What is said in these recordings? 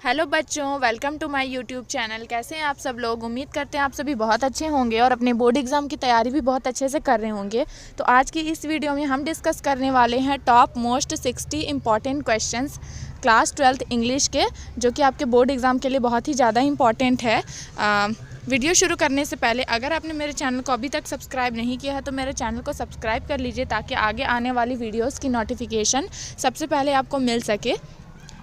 Hello बच्चों, welcome to my YouTube channel. कैसे हैं आप सब लोग? उम्मीद करते हैं आप सभी बहुत अच्छे होंगे और अपने बोर्ड एग्ज़ाम की तैयारी भी बहुत अच्छे से कर रहे होंगे। तो आज की इस वीडियो में हम डिस्कस करने वाले हैं top most 60 important questions class 12th English के, जो कि आपके बोर्ड एग्ज़ाम के लिए बहुत ही ज़्यादा इम्पॉर्टेंट है। वीडियो शुरू करने से पहले अगर आपने मेरे चैनल को अभी तक सब्सक्राइब नहीं किया है तो मेरे चैनल को सब्सक्राइब कर लीजिए, ताकि आगे आने वाली वीडियोज़ की नोटिफिकेशन सबसे पहले आपको मिल सके।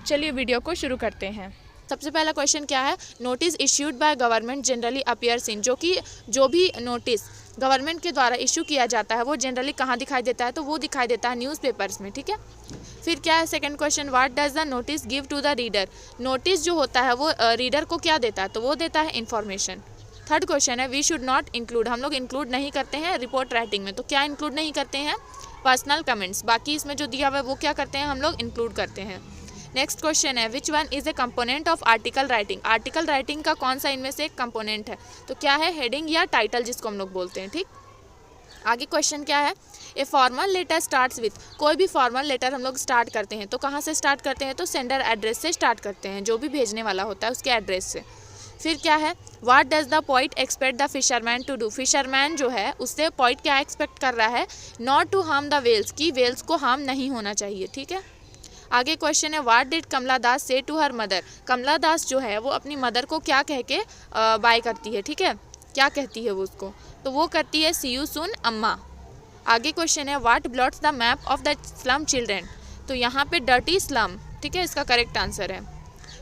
चलिए वीडियो को शुरू करते हैं। सबसे पहला क्वेश्चन क्या है? Notice issued by government generally appears इन, जो भी नोटिस गवर्नमेंट के द्वारा इशू किया जाता है वो जनरली कहाँ दिखाई देता है? तो वो दिखाई देता है न्यूज़पेपर्स में। ठीक है, फिर क्या है second question, what does the notice give to the reader? Notice जो होता है वो रीडर को क्या देता है? तो वो देता है इन्फॉर्मेशन। थर्ड क्वेश्चन है, वी शुड नॉट इंक्लूड, हम लोग इंक्लूड नहीं करते हैं रिपोर्ट राइटिंग में। तो क्या इंक्लूड नहीं करते हैं? Personal comments. बाकी इसमें जो दिया हुआ है वो क्या करते हैं? हम लोग इंक्लूड करते हैं। नेक्स्ट क्वेश्चन है, which one is a component of article writing? Article writing का कौन सा इनमें से एक कंपोनेंट है? तो क्या है? हेडिंग या टाइटल, जिसको हम लोग बोलते हैं। ठीक, आगे क्वेश्चन क्या है, a formal letter starts with, कोई भी फॉर्मल लेटर हम लोग स्टार्ट करते हैं तो कहाँ से स्टार्ट करते हैं? तो सेंडर एड्रेस से स्टार्ट करते हैं, जो भी भेजने वाला होता है उसके एड्रेस से। फिर क्या है, what does the poet expect the fisherman to do? Fisherman जो है उससे पोइट क्या एक्सपेक्ट कर रहा है? Not to harm the whales, की वेल्स को हार्म नहीं होना चाहिए। ठीक है, आगे क्वेश्चन है, व्हाट डिड कमला दास से टू हर मदर? कमला दास जो है वो अपनी मदर को क्या कह के बाय करती है? ठीक है, क्या कहती है वो उसको? तो वो करती है सी यू सून अम्मा। आगे क्वेश्चन है, what blots the map of the slum children? तो यहाँ पे डर्टी स्लम, ठीक है, इसका करेक्ट आंसर है।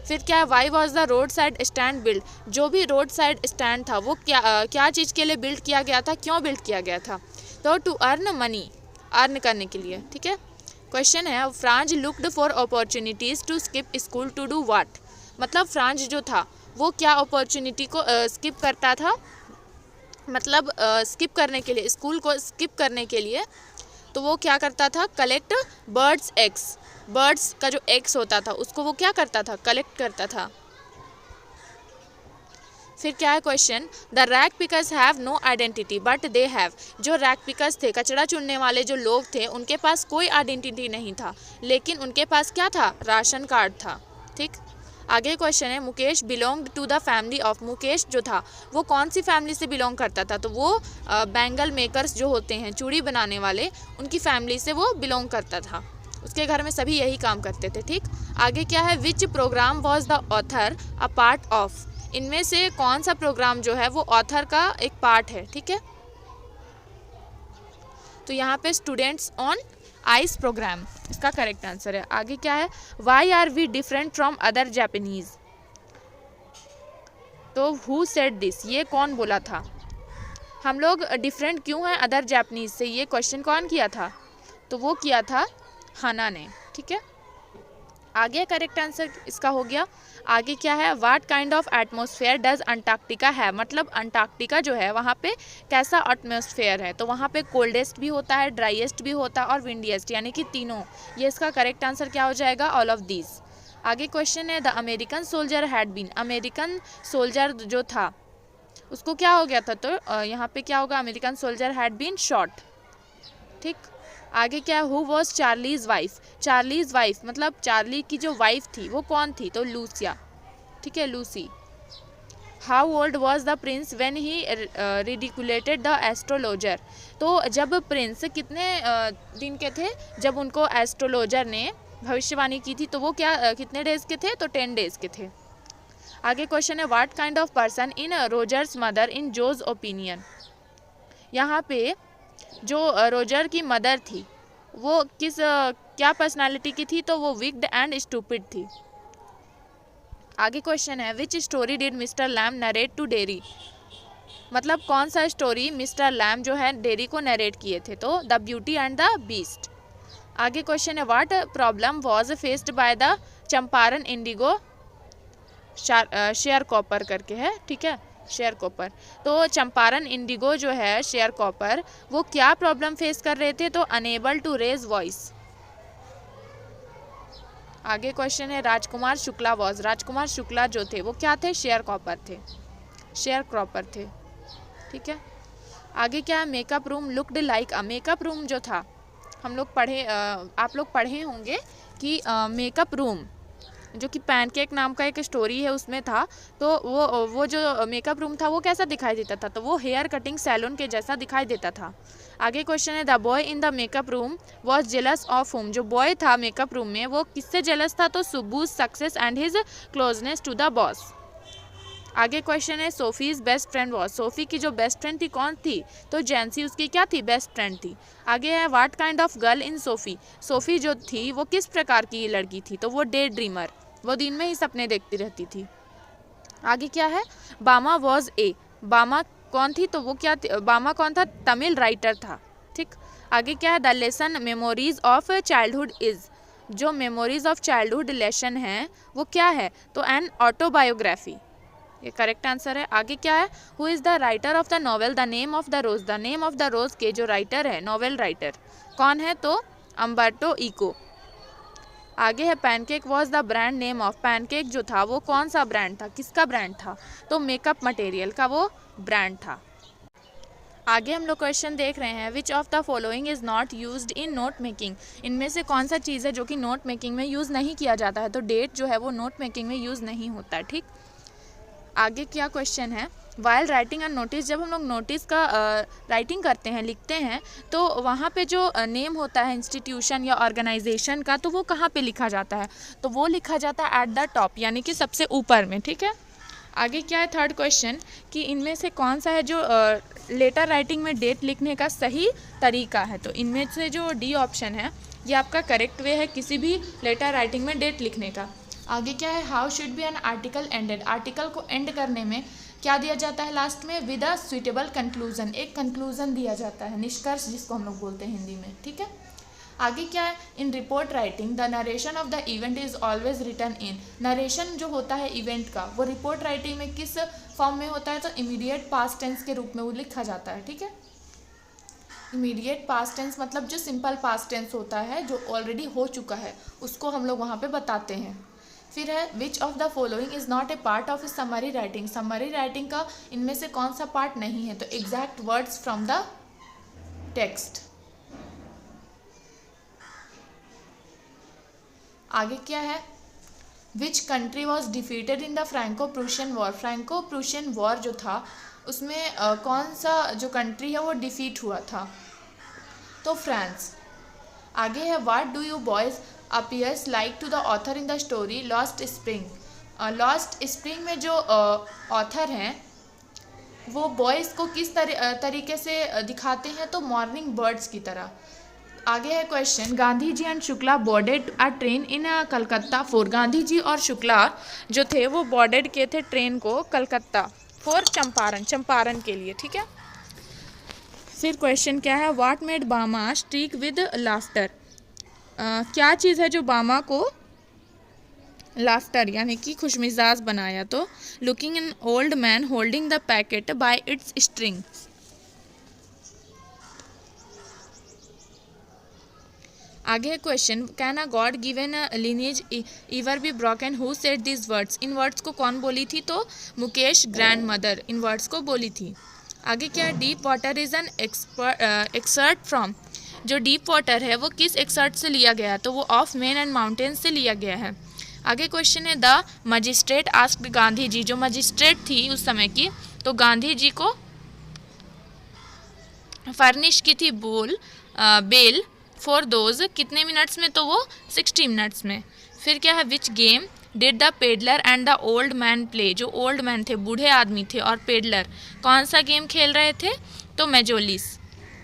फिर क्या है, why was the road side stand build? जो भी रोड साइड स्टैंड था वो क्या चीज़ के लिए बिल्ड किया गया था? क्यों बिल्ड किया गया था? तो टू अर्न मनी, अर्न करने के लिए। ठीक है, क्वेश्चन है, Franz looked for opportunities to skip school to do what? मतलब फ्रांज जो था वो क्या अपॉर्चुनिटी को स्किप करता था? मतलब स्किप करने के लिए, स्कूल को स्किप करने के लिए तो वो क्या करता था? कलेक्ट बर्ड्स एग्स, बर्ड्स का जो एग्स होता था उसको वो क्या करता था? कलेक्ट करता था। फिर क्या है question, the rag pickers have no identity but they have, जो रैक पिकर्स थे, कचरा चुनने वाले जो लोग थे, उनके पास कोई आइडेंटिटी नहीं था, लेकिन उनके पास क्या था? राशन कार्ड था। ठीक, आगे क्वेश्चन है, Mukesh belonged to the family of, Mukesh जो था वो कौन सी फैमिली से बिलोंग करता था? तो वो बैंगल मेकर्स जो होते हैं, चूड़ी बनाने वाले, उनकी फैमिली से वो बिलोंग करता था। उसके घर में सभी यही काम करते थे। ठीक, आगे क्या है, विच programme was the author a part of? इनमें से कौन सा प्रोग्राम जो है वो ऑथर का एक पार्ट है? ठीक है, तो यहाँ पे स्टूडेंट्स ऑन आइस प्रोग्राम इसका करेक्ट आंसर है। आगे क्या है, why are we different from other Japanese? तो हु सेड दिस, ये कौन बोला था? हम लोग डिफरेंट क्यों हैं अदर जापानीज से? ये क्वेश्चन कौन किया था? तो वो किया था हाना ने। ठीक है, आगे करेक्ट आंसर इसका हो गया। आगे क्या है, what kind of atmosphere does Antarctica है? मतलब अंटार्कटिका जो है वहाँ पे कैसा एटमॉस्फेयर है? तो वहाँ पे कोल्डेस्ट भी होता है, ड्राइएस्ट भी होता है और विंडीएस्ट, यानी कि तीनों। ये इसका करेक्ट आंसर क्या हो जाएगा? All of these. आगे क्वेश्चन है, the American soldier had been, American soldier जो था उसको क्या हो गया था? तो यहाँ पे क्या होगा, American soldier had been shot. ठीक, आगे क्या है, who was Charlie's wife? Charlie's wife मतलब चार्ली की जो वाइफ थी वो कौन थी? तो लूसिया। ठीक है, Lucy. How old was the prince when he ridiculed the astrologer? तो जब प्रिंस कितने दिन के थे जब उनको एस्ट्रोलॉजर ने भविष्यवाणी की थी? तो वो क्या कितने डेज के थे? तो 10 डेज के थे। आगे क्वेश्चन है, what kind of person in Roger's mother in Jo's opinion? यहाँ पे जो रोजर की मदर थी वो क्या पर्सनालिटी की थी? तो वो विक्ड एंड स्टूपिड थी। आगे क्वेश्चन है, which story did Mr Lamb narrate to Derry? मतलब कौन सा स्टोरी मिस्टर लैम जो है डेरी को नरेट किए थे? तो the beauty and the beast. आगे क्वेश्चन है, what problem was faced by the Champaran Indigo share copper करके है। ठीक है, शेयर कॉपर। तो चंपारण इंडिगो जो है शेयर कॉपर, वो क्या प्रॉब्लम फेस कर रहे थे? तो अनेबल टू रेज वॉइस। आगे क्वेश्चन है, राजकुमार शुक्ला वॉज, राजकुमार शुक्ला जो थे वो क्या थे? शेयर कॉपर थे, शेयर क्रॉपर थे। ठीक है, आगे क्या है, मेकअप रूम लुक्ड लाइक अ, मेकअप रूम जो था हम लोग आप लोग पढ़े होंगे कि मेकअप रूम जो कि पैनकेक नाम का एक स्टोरी है उसमें था। तो वो जो मेकअप रूम था वो कैसा दिखाई देता था, तो वो हेयर कटिंग सैलून के जैसा दिखाई देता था। आगे क्वेश्चन है the boy in the makeup room was jealous of whom. जो बॉय था मेकअप रूम में वो किससे जेलस था, तो Subbu's success and his closeness to the boss. आगे क्वेश्चन है Sophie's best friend was. Sophie की जो बेस्ट फ्रेंड थी कौन थी, तो जैंसी उसकी क्या थी, बेस्ट फ्रेंड थी। आगे है what kind of girl in Sophie. Sophie जो थी वो किस प्रकार की लड़की थी, तो वो डे ड्रीमर, वो दिन में ही सपने देखती रहती थी। आगे क्या है बामा वॉज ए। बामा कौन थी, तो वो क्या थी, बामा कौन था, तमिल राइटर था। ठीक। आगे क्या है the lesson memories of childhood is. जो मेमोरीज ऑफ चाइल्डहुड लेसन है वो क्या है, तो एन ऑटोबायोग्राफी, ये करेक्ट आंसर है। आगे क्या है who is the writer of the novel the name of the rose. The name of the rose के जो राइटर है, नॉवेल राइटर कौन है, तो अम्बर्टो इको। आगे है pancake was the brand name of. Pancake जो था वो कौन सा ब्रांड था, किसका ब्रांड था, तो मेकअप मटेरियल का वो ब्रांड था। आगे हम लोग क्वेश्चन देख रहे हैं which of the following is not used in note making. इनमें से कौन सा चीज़ है जो कि नोट मेकिंग में यूज़ नहीं किया जाता है, तो डेट जो है वो नोट मेकिंग में यूज़ नहीं होता है। ठीक। आगे क्या क्वेश्चन है वाइल राइटिंग अ नोटिस। जब हम लोग नोटिस का राइटिंग करते हैं, लिखते हैं, तो वहाँ पे जो नेम होता है इंस्टीट्यूशन या ऑर्गेनाइजेशन का, तो वो कहाँ पे लिखा जाता है, तो वो लिखा जाता है एट द टॉप, यानी कि सबसे ऊपर में। ठीक है। आगे क्या है थर्ड क्वेश्चन कि इनमें से कौन सा है जो लेटर राइटिंग में डेट लिखने का सही तरीका है, तो इनमें से जो डी ऑप्शन है ये आपका करेक्ट वे है किसी भी लेटर राइटिंग में डेट लिखने का। आगे क्या है how should be an article ended. Article को एंड करने में क्या दिया जाता है लास्ट में, विद अ सुइटेबल कंक्लूजन, एक कंक्लूजन दिया जाता है, निष्कर्ष जिसको हम लोग बोलते हैं हिंदी में। ठीक है। आगे क्या है in report writing the narration of the event is always written in. Narration जो होता है इवेंट का वो रिपोर्ट राइटिंग में किस फॉर्म में होता है, तो इमीडिएट पास्ट टेंस के रूप में वो लिखा जाता है। ठीक है। इमीडिएट पास्ट टेंस मतलब जो सिंपल पास्ट टेंस होता है, जो ऑलरेडी हो चुका है, उसको हम लोग वहाँ पे बताते हैं। फिर है which of the following is not a part of summary writing. Summary writing का इनमें से कौन सा पार्ट नहीं है, तो exact words from the text. आगे क्या है which country was defeated in the Franco Prussian war. Franco Prussian war जो था उसमें कौन सा जो कंट्री है वो डिफीट हुआ था, तो फ्रांस। आगे है what do you boys appears like to the author in the story lost spring. Lost spring में जो ऑथर हैं वो बॉयज़ को किस तरीके से दिखाते हैं, तो मॉर्निंग बर्ड्स की तरह। आगे है question Gandhi ji and Shukla boarded a train in Calcutta for. Gandhi ji और शुक्ला जो थे वो बोर्डेड किए थे ट्रेन को कलकत्ता फॉर चंपारण, चंपारण के लिए। ठीक है। फिर क्वेश्चन क्या है व्हाट मेड बामा स्ट्रीक विद लाफ्टर। क्या चीज़ है जो बामा को लाफ्टर यानी कि खुशमिजाज बनाया, तो looking an old man holding the packet by its string. आगे question can a god given lineage ever be broken who said this words. इन वर्ड्स को कौन बोली थी, तो मुकेश ग्रैंड मदर इन वर्ड्स को बोली थी। आगे क्या है deep water is an excerpt from. जो डीप वाटर है वो किस एक्सर्ट से लिया गया है, तो वो ऑफ मेन एंड माउंटेन से लिया गया है। आगे क्वेश्चन है the magistrate asked Gandhi ji. जो मजिस्ट्रेट थी उस समय की, तो गांधी जी को फर्निश की थी बेल फॉर दोज कितने मिनट्स में, तो वो 60 मिनट्स में। फिर क्या है which game did the peddler and the old man play. जो ओल्ड मैन थे, बूढ़े आदमी थे, और पेडलर कौन सा गेम खेल रहे थे, तो मेजोलिस।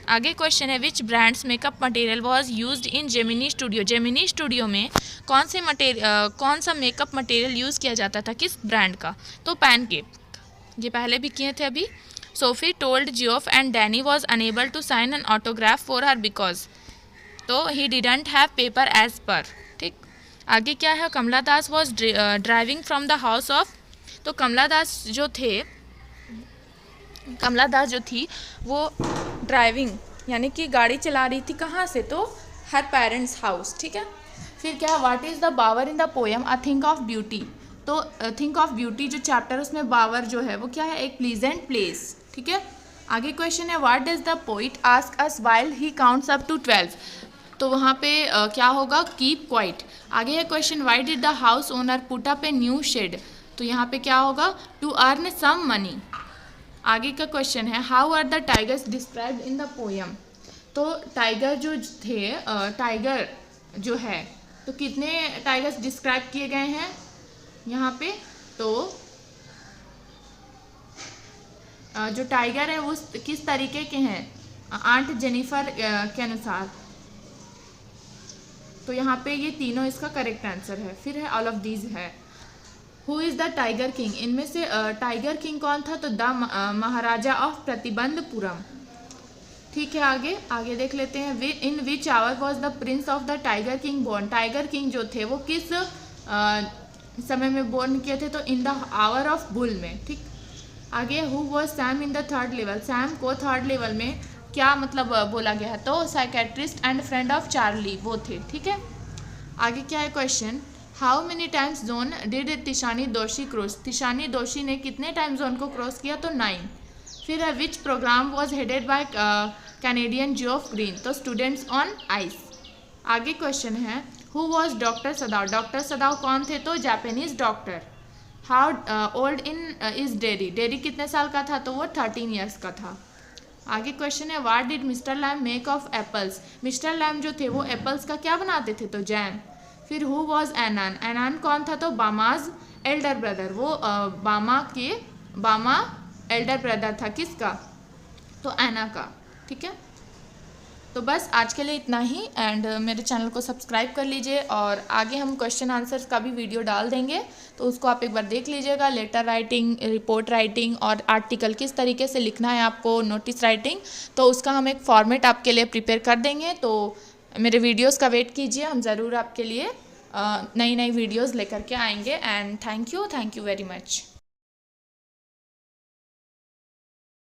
आगे क्वेश्चन है which brand's makeup material was used in Gemini Studio. Gemini Studio में कौन सा मेकअप मटेरियल यूज़ किया जाता था, किस ब्रांड का, तो पैनकेक। ये पहले भी किए थे अभी। Sophie told Geoff and Danny was unable to sign an autograph for her because, तो he didn't have paper as per. ठीक। आगे क्या है Kamala Das was driving from the house of. तो कमला दास जो थी वो ड्राइविंग यानी कि गाड़ी चला रही थी कहाँ से, तो हर पेरेंट्स हाउस। ठीक है। फिर क्या है what is the bower in the poem a thing of beauty. तो थिंक ऑफ ब्यूटी जो चैप्टर उसमें बावर जो है वो क्या है, एक प्लीजेंट प्लेस। ठीक है। आगे क्वेश्चन है what does the poet ask us while he counts up to 12। तो वहाँ पे क्या होगा, कीप क्वाइट। आगे है question, why did the house owner put up a new shed. तो यहाँ पे क्या होगा, टू अर्न सम मनी। आगे का क्वेश्चन है, how are the tigers described in the poem. तो टाइगर जो थे, टाइगर जो है, तो कितने टाइगर्स डिस्क्राइब किए गए हैं यहाँ पे। तो जो टाइगर है वो किस तरीके के हैं, आंट जेनिफर के अनुसार। तो यहाँ पे ये तीनों इसका करेक्ट आंसर है। फिर है ऑल ऑफ दीज है। Who is the tiger king. इनमें से टाइगर किंग कौन था, तो द महाराजा ऑफ प्रतिबंधपुरम। ठीक है, आगे देख लेते हैं। In which hour was the prince of the tiger king born. Tiger king जो थे वो किस समय में बोर्न किए थे, तो in the hour of bull में। ठीक, आगे who was Sam in the third level. Sam को थर्ड लेवल में क्या मतलब बोला गया है, तो psychiatrist and friend of Charlie वो थे। ठीक है, आगे क्या है question, how many times zone did Tishani दोषी क्रॉस। तिशानी दोषी ने कितने टाइम जोन को क्रॉस किया, तो 9। फिर है विच programme was headed by Canadian Jeff green. तो स्टूडेंट्स ऑन आइस। आगे क्वेश्चन है, हु वॉज डॉक्टर सदाव। डॉक्टर सदाव कौन थे, तो Japanese doctor. How old in is dairy. Dairy कितने साल का था, तो वो 13 ईयर्स का था। आगे क्वेश्चन है, what did Mr Lamb make of apples. Mr Lamb जो थे वो एप्पल्स का क्या बनाते थे, तो जैम। फिर हु वॉज एनान। एनान कौन था, तो बामाज एल्डर ब्रदर। वो बामा एल्डर ब्रदर था किसका, तो एना का। ठीक है, तो बस आज के लिए इतना ही। एंड मेरे चैनल को सब्सक्राइब कर लीजिए, और आगे हम क्वेश्चन आंसर्स का भी वीडियो डाल देंगे, तो उसको आप एक बार देख लीजिएगा। लेटर राइटिंग, रिपोर्ट राइटिंग और आर्टिकल किस तरीके से लिखना है आपको, नोटिस राइटिंग, तो उसका हम एक फॉर्मेट आपके लिए प्रिपेयर कर देंगे। तो मेरे वीडियोस का वेट कीजिए, हम ज़रूर आपके लिए नई नई वीडियोस लेकर के आएंगे। And thank you very much.